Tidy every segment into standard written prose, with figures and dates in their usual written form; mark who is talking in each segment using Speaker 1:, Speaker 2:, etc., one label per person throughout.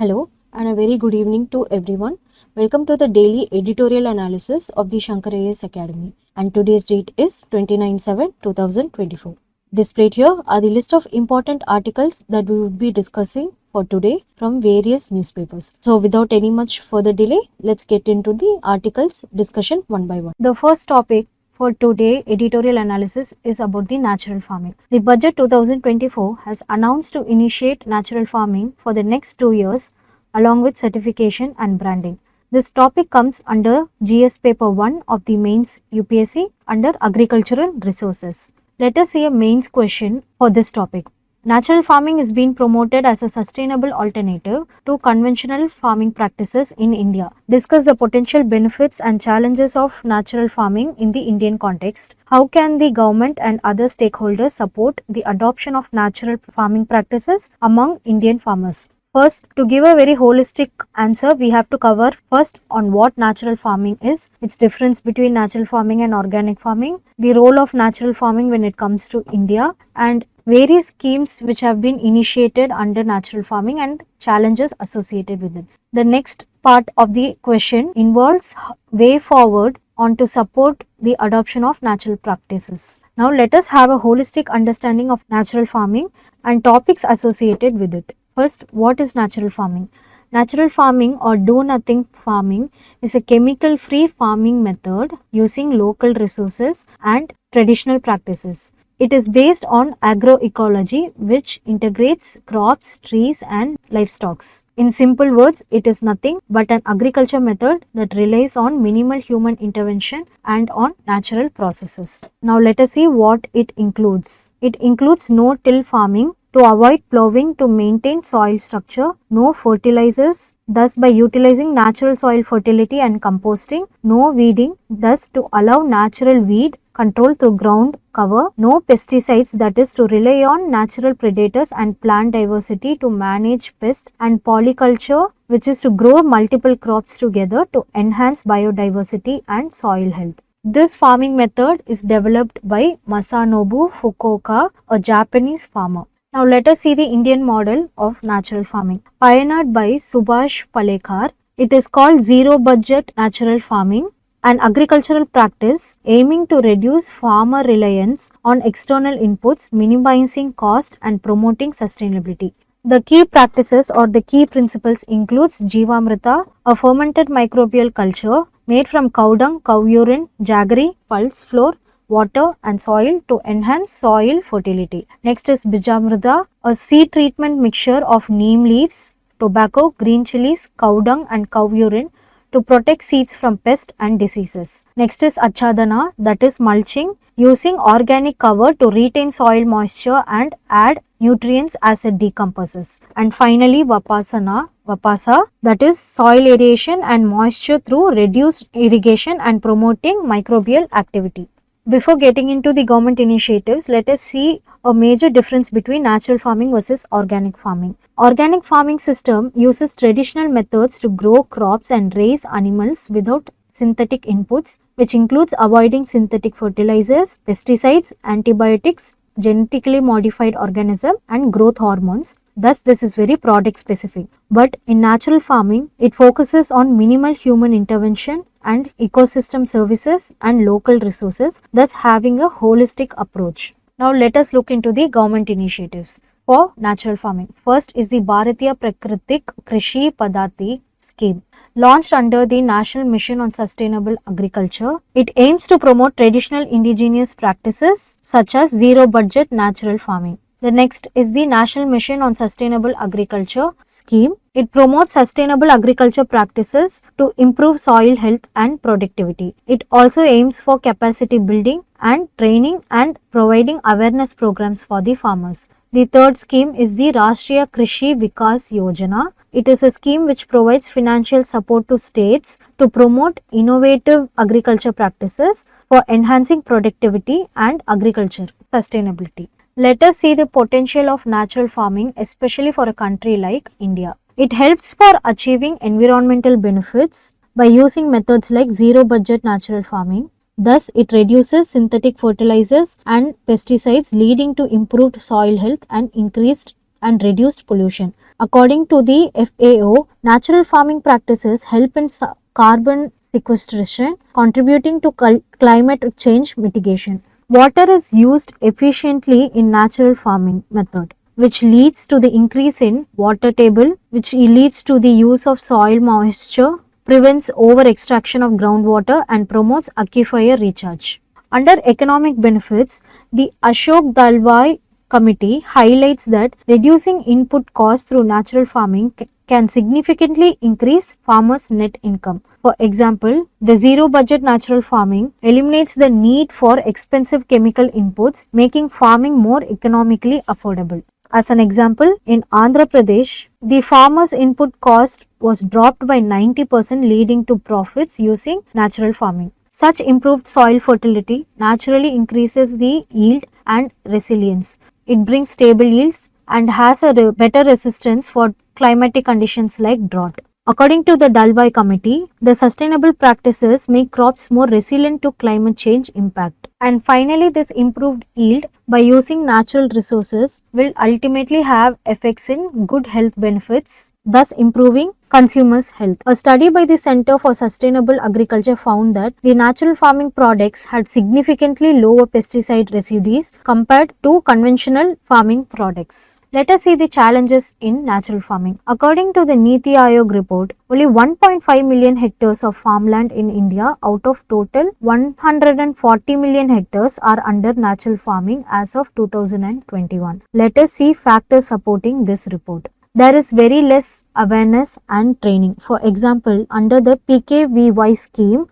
Speaker 1: Hello and a very good evening to everyone. Welcome to the daily editorial analysis of the Shankar IAS Academy, and today's date is 29/7/2024. Displayed here are the list of important articles that we will be discussing for today from various newspapers. So without any much further delay, let's get into the articles discussion one by one. The first topic for today editorial analysis is about the natural farming. The budget 2024 has announced to initiate natural farming for the next 2 years along with certification and branding. This topic comes under GS paper 1 of the mains UPSC under agricultural resources. Let us see a mains question for this topic. Natural farming is being promoted as a sustainable alternative to conventional farming practices in India. Discuss the potential benefits and challenges of natural farming in the Indian context. How can the government and other stakeholders support the adoption of natural farming practices among Indian farmers? First, to give a very holistic answer, we have to cover first on what natural farming is, its difference between natural farming and organic farming, the role of natural farming when it comes to India, and various schemes which have been initiated under natural farming and challenges associated with it. The next part of the question involves way forward on to support the adoption of natural practices. Now let us have a holistic understanding of natural farming and topics associated with it. First, what is natural farming? Natural farming or do-nothing farming is a chemical-free farming method using local resources and traditional practices. It is based on agroecology, which integrates crops, trees and livestock. In simple words, it is nothing but an agriculture method that relies on minimal human intervention and on natural processes. Now let us see what it includes. It includes no-till farming to avoid ploughing to maintain soil structure, no fertilizers, thus by utilizing natural soil fertility and composting, no weeding, thus to allow natural weed control through ground cover, no pesticides, that is to rely on natural predators and plant diversity to manage pest, and polyculture, which is to grow multiple crops together to enhance biodiversity and soil health. This farming method is developed by Masanobu Fukuoka, a Japanese farmer. Now let us see the Indian model of natural farming. Pioneered by Subhash Palekar, it is called zero budget natural farming, an agricultural practice aiming to reduce farmer reliance on external inputs, minimizing cost and promoting sustainability. The key practices or the key principles includes Jivamrita, a fermented microbial culture made from cow dung, cow urine, jaggery, pulse flour, water and soil to enhance soil fertility. Next is Bijamrita, a seed treatment mixture of neem leaves, tobacco, green chilies, cow dung and cow urine to protect seeds from pests and diseases. Next is Achadana, that is mulching, using organic cover to retain soil moisture and add nutrients as it decomposes. And finally Vapasa, that is soil aeration and moisture through reduced irrigation and promoting microbial activity. Before getting into the government initiatives, let us see a major difference between natural farming versus organic farming. Organic farming system uses traditional methods to grow crops and raise animals without synthetic inputs, which includes avoiding synthetic fertilizers, pesticides, antibiotics, genetically modified organism and growth hormones. Thus, this is very product specific. But in natural farming, it focuses on minimal human intervention and ecosystem services and local resources, thus having a holistic approach. Now let us look into the government initiatives for natural farming. First is the Bharatiya Prakritik Krishi Padati scheme. Launched under the National Mission on Sustainable Agriculture, it aims to promote traditional indigenous practices such as zero budget natural farming. The next is the National Mission on Sustainable Agriculture scheme. It promotes sustainable agriculture practices to improve soil health and productivity. It also aims for capacity building and training and providing awareness programs for the farmers. The third scheme is the Rashtriya Krishi Vikas Yojana. It is a scheme which provides financial support to states to promote innovative agriculture practices for enhancing productivity and agriculture sustainability. Let us see the potential of natural farming, especially for a country like India. It helps for achieving environmental benefits by using methods like zero budget natural farming. Thus, it reduces synthetic fertilizers and pesticides, leading to improved soil health and increased and reduced pollution. According to the FAO, natural farming practices help in carbon sequestration, contributing to climate change mitigation. Water is used efficiently in natural farming method, which leads to the increase in water table, which leads to the use of soil moisture, prevents over extraction of groundwater, and promotes aquifer recharge. Under economic benefits, the Ashok Dalwai Committee highlights that reducing input costs through natural farming can significantly increase farmers' net income. For example, the zero budget natural farming eliminates the need for expensive chemical inputs, making farming more economically affordable. As an example, in Andhra Pradesh, the farmers' input cost was dropped by 90%, leading to profits using natural farming. Such improved soil fertility naturally increases the yield and resilience. It brings stable yields and has a better resistance for climatic conditions like drought. According to the Dalwai Committee, the sustainable practices make crops more resilient to climate change impact. And finally, this improved yield by using natural resources will ultimately have effects in good health benefits, thus improving consumers' health. A study by the Center for Sustainable Agriculture found that the natural farming products had significantly lower pesticide residues compared to conventional farming products. Let us see the challenges in natural farming. According to the Niti Aayog report, only 1.5 million hectares of farmland in India out of total 140 million hectares are under natural farming as of 2021. Let us see factors supporting this report. There is very less awareness and training. For example, under the PKVY scheme,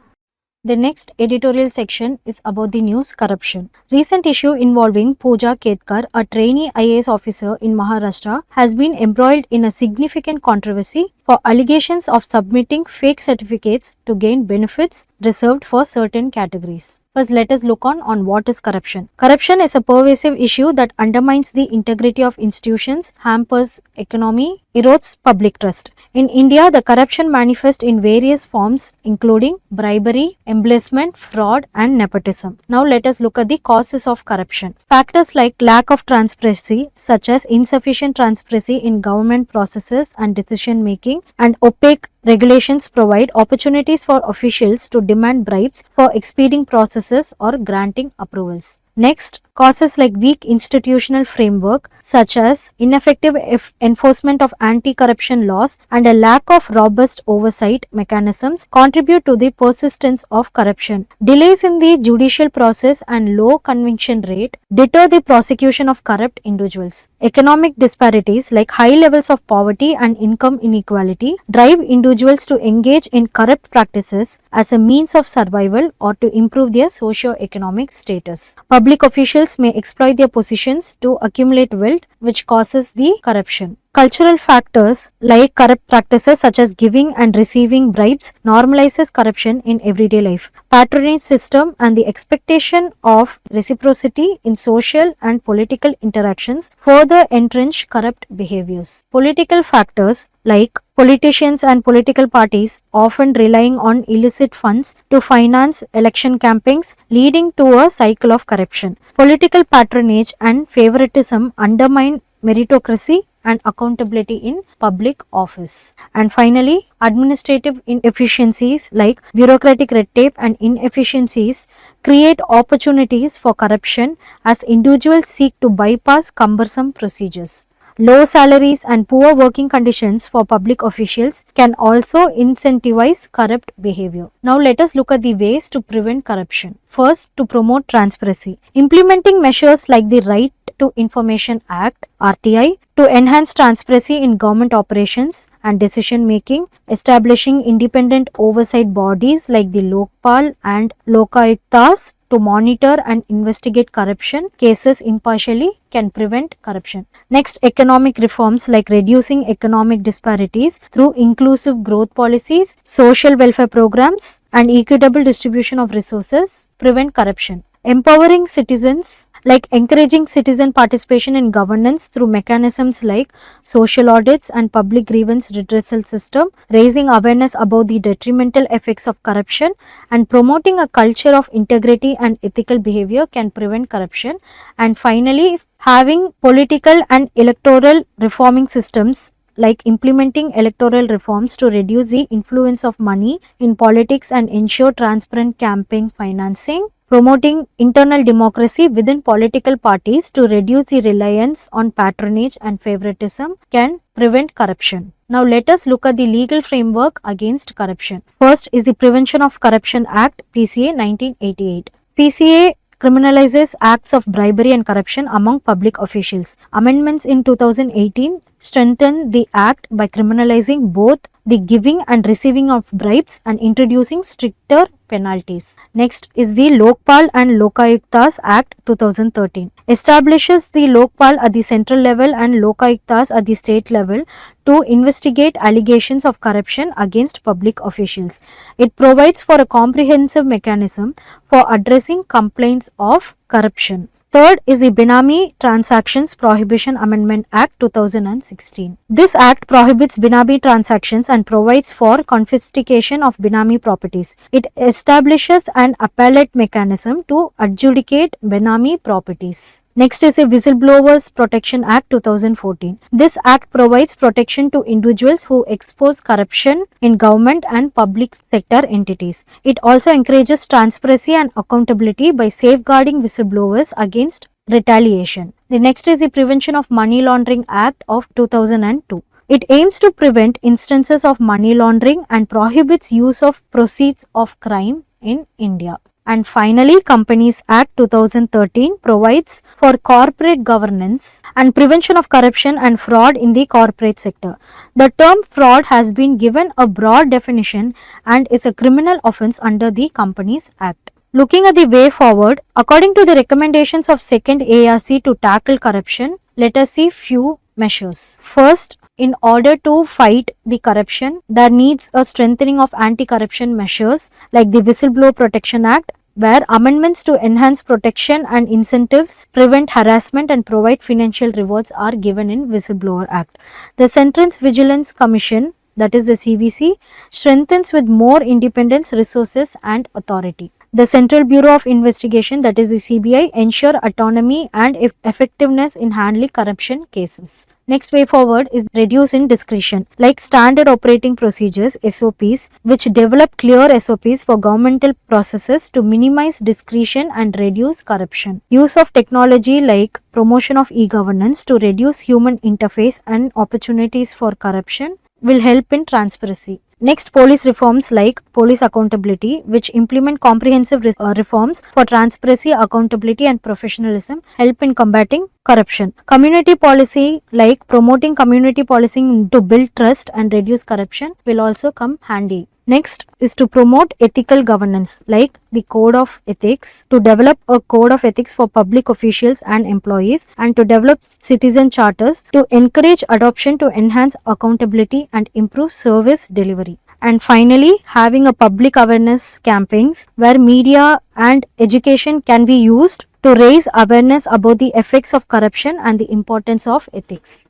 Speaker 1: the next editorial section is about the news corruption. Recent issue involving Pooja Ketkar, a trainee IAS officer in Maharashtra, has been embroiled in a significant controversy for allegations of submitting fake certificates to gain benefits reserved for certain categories. First, let us look on what is corruption. Corruption is a pervasive issue that undermines the integrity of institutions, hampers economy, erodes public trust. In India, the corruption manifests in various forms including bribery, embezzlement, fraud and nepotism. Now let us look at the causes of corruption. Factors like lack of transparency, such as insufficient transparency in government processes and decision making, and opaque regulations provide opportunities for officials to demand bribes for expediting processes or granting approvals. Next, causes like weak institutional framework such as ineffective enforcement of anti-corruption laws and a lack of robust oversight mechanisms contribute to the persistence of corruption. Delays in the judicial process and low conviction rate deter the prosecution of corrupt individuals. Economic disparities like high levels of poverty and income inequality drive individuals to engage in corrupt practices as a means of survival or to improve their socio-economic status. Public officials may exploit their positions to accumulate wealth, which causes the corruption. Cultural factors like corrupt practices such as giving and receiving bribes normalizes corruption in everyday life. Patronage system and the expectation of reciprocity in social and political interactions further entrench corrupt behaviors. Political factors like politicians and political parties often relying on illicit funds to finance election campaigns, leading to a cycle of corruption. Political patronage and favoritism undermine meritocracy and accountability in public office. And finally, administrative inefficiencies like bureaucratic red tape and inefficiencies create opportunities for corruption as individuals seek to bypass cumbersome procedures. Low salaries and poor working conditions for public officials can also incentivize corrupt behavior. Now let us look at the ways to prevent corruption. First, to promote transparency. Implementing measures like the Right to Information Act (RTI) to enhance transparency in government operations and decision making, establishing independent oversight bodies like the Lokpal and Lokayuktas to monitor and investigate corruption cases impartially can prevent corruption. Next, economic reforms like reducing economic disparities through inclusive growth policies, social welfare programs, and equitable distribution of resources prevent corruption. Empowering citizens like encouraging citizen participation in governance through mechanisms like social audits and public grievance redressal system, raising awareness about the detrimental effects of corruption, and promoting a culture of integrity and ethical behavior can prevent corruption. And finally, having political and electoral reforming systems like implementing electoral reforms to reduce the influence of money in politics and ensure transparent campaign financing, promoting internal democracy within political parties to reduce the reliance on patronage and favoritism can prevent corruption. Now let us look at the legal framework against corruption. First is the Prevention of Corruption Act PCA 1988. PCA criminalizes acts of bribery and corruption among public officials. Amendments in 2018 strengthened the act by criminalizing both the giving and receiving of bribes and introducing stricter penalties. Next is the Lokpal and Lokayuktas Act 2013. Establishes the Lokpal at the central level and Lokayuktas at the state level to investigate allegations of corruption against public officials. It provides for a comprehensive mechanism for addressing complaints of corruption. Third is the Benami Transactions Prohibition Amendment Act 2016. This act prohibits Benami transactions and provides for confiscation of Benami properties. It establishes an appellate mechanism to adjudicate Benami properties. Next is a Whistleblowers Protection Act 2014. This act provides protection to individuals who expose corruption in government and public sector entities. It also encourages transparency and accountability by safeguarding whistleblowers against retaliation. The next is the Prevention of Money Laundering Act of 2002. It aims to prevent instances of money laundering and prohibits use of proceeds of crime in India. And finally, Companies Act 2013 provides for corporate governance and prevention of corruption and fraud in the corporate sector. The term fraud has been given a broad definition and is a criminal offence under the Companies Act. Looking at the way forward, according to the recommendations of 2nd ARC to tackle corruption, let us see few measures. First, in order to fight the corruption, there needs a strengthening of anti-corruption measures like the Whistleblower Protection Act, where amendments to enhance protection and incentives, prevent harassment and provide financial rewards are given in Whistleblower Act. The Sentence Vigilance Commission, that is the CVC, strengthens with more independence, resources and authority. The Central Bureau of Investigation, that is the CBI, ensure autonomy and effectiveness in handling corruption cases. Next way forward is reduce in discretion, like standard operating procedures SOPs, which develop clear SOPs for governmental processes to minimize discretion and reduce corruption. Use of technology like promotion of e-governance to reduce human interface and opportunities for corruption will help in transparency. Next, police reforms like police accountability, which implement comprehensive reforms for transparency, accountability and professionalism, help in combating corruption. Community policy like promoting community policing to build trust and reduce corruption will also come handy. Next is to promote ethical governance like the code of ethics, to develop a code of ethics for public officials and employees, and to develop citizen charters to encourage adoption to enhance accountability and improve service delivery. And finally, having a public awareness campaigns where media and education can be used to raise awareness about the effects of corruption and the importance of ethics.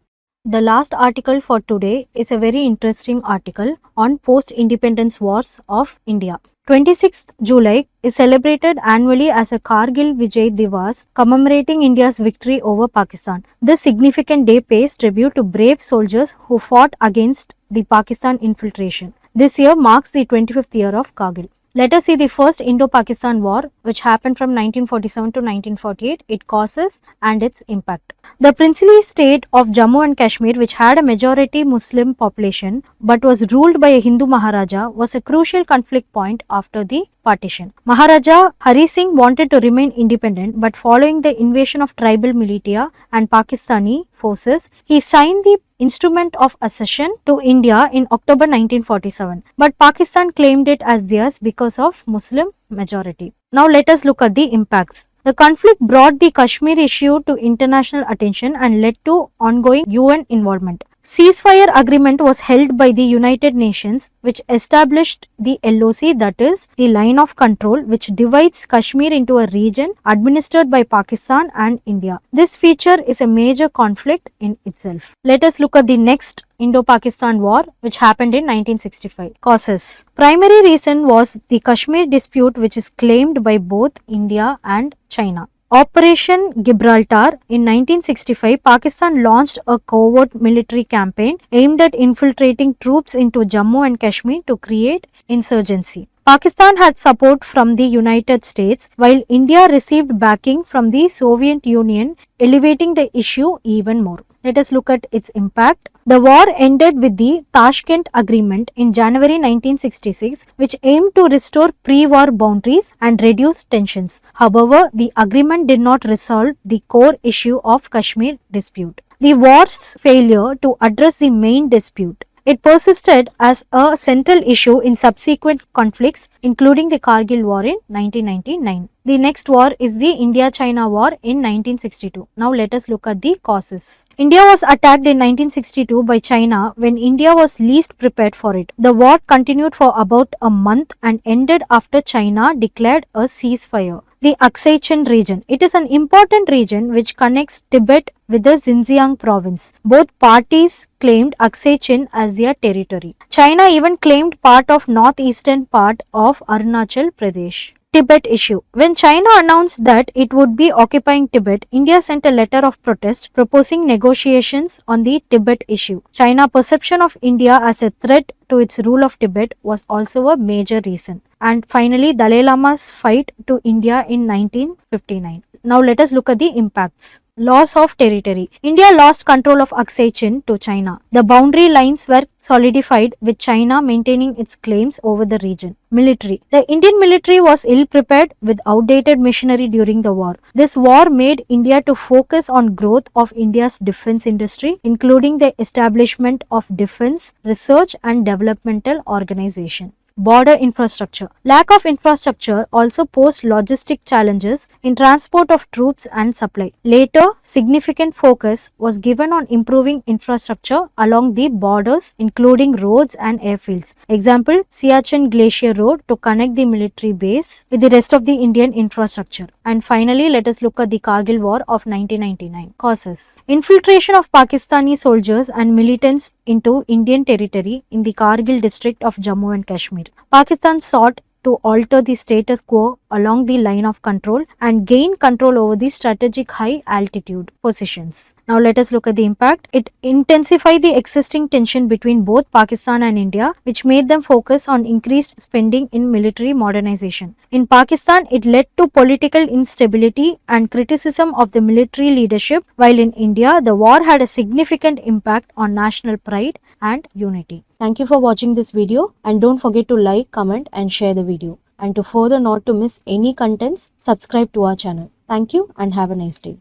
Speaker 1: The last article for today is a very interesting article on post-independence wars of India. 26th July is celebrated annually as a Kargil Vijay Divas, commemorating India's victory over Pakistan. This significant day pays tribute to brave soldiers who fought against the Pakistan infiltration. This year marks the 25th year of Kargil. Let us see the first Indo-Pakistan war, which happened from 1947 to 1948, its causes and its impact. The princely state of Jammu and Kashmir, which had a majority Muslim population but was ruled by a Hindu Maharaja, was a crucial conflict point after the partition. Maharaja Hari Singh wanted to remain independent, but following the invasion of tribal militia and Pakistani forces, he signed the Instrument of Accession to India in October 1947, but Pakistan claimed it as theirs because of Muslim majority. Now let us look at the impacts. The conflict brought the Kashmir issue to international attention and led to ongoing UN involvement. Ceasefire agreement was held by the United Nations, which established the LOC, that is the line of control, which divides Kashmir into a region administered by Pakistan and India. This feature is a major conflict in itself. Let us look at the next Indo-Pakistan War, which happened in 1965. Causes. Primary reason was the Kashmir dispute, which is claimed by both India and China. Operation Gibraltar in 1965, Pakistan launched a covert military campaign aimed at infiltrating troops into Jammu and Kashmir to create insurgency. Pakistan had support from the United States, while India received backing from the Soviet Union, elevating the issue even more. Let us look at its impact. The war ended with the Tashkent Agreement in January 1966, which aimed to restore pre-war boundaries and reduce tensions. However, the agreement did not resolve the core issue of Kashmir dispute. The war's failure to address the main dispute. It persisted as a central issue in subsequent conflicts, including the Kargil War in 1999. The next war is the India-China War in 1962. Now let us look at the causes. India was attacked in 1962 by China when India was least prepared for it. The war continued for about a month and ended after China declared a ceasefire. The Aksai region. It is an important region which connects Tibet with the Xinjiang province. Both parties claimed Aksai as their territory. China even claimed part of northeastern part of Arunachal Pradesh. Tibet issue. When China announced that it would be occupying Tibet, India sent a letter of protest proposing negotiations on the Tibet issue. China's perception of India as a threat to its rule of Tibet was also a major reason. And finally, Dalai Lama's fight to India in 1959. Now let us look at the impacts. Loss of territory. India lost control of Aksai Chin to China. The boundary lines were solidified with China maintaining its claims over the region. Military. The Indian military was ill prepared with outdated machinery during the war. This war made India to focus on growth of India's defense industry, including the establishment of defense, research and developmental organization. Border infrastructure. Lack of infrastructure also posed logistic challenges in transport of troops and supply. Later, significant focus was given on improving infrastructure along the borders, including roads and airfields. Example, Siachen Glacier Road to connect the military base with the rest of the Indian infrastructure. And finally, let us look at the Kargil War of 1999. Causes. Infiltration of Pakistani soldiers and militants into Indian territory in the Kargil district of Jammu and Kashmir. Pakistan sought to alter the status quo along the line of control and gain control over the strategic high altitude positions. Now let us look at the impact. It intensified the existing tension between both Pakistan and India, which made them focus on increased spending in military modernization. In Pakistan, it led to political instability and criticism of the military leadership, while in India, the war had a significant impact on national pride and unity. Thank you for watching this video, and don't forget to like, comment and share the video. And to further not to miss any contents, subscribe to our channel. Thank you and have a nice day.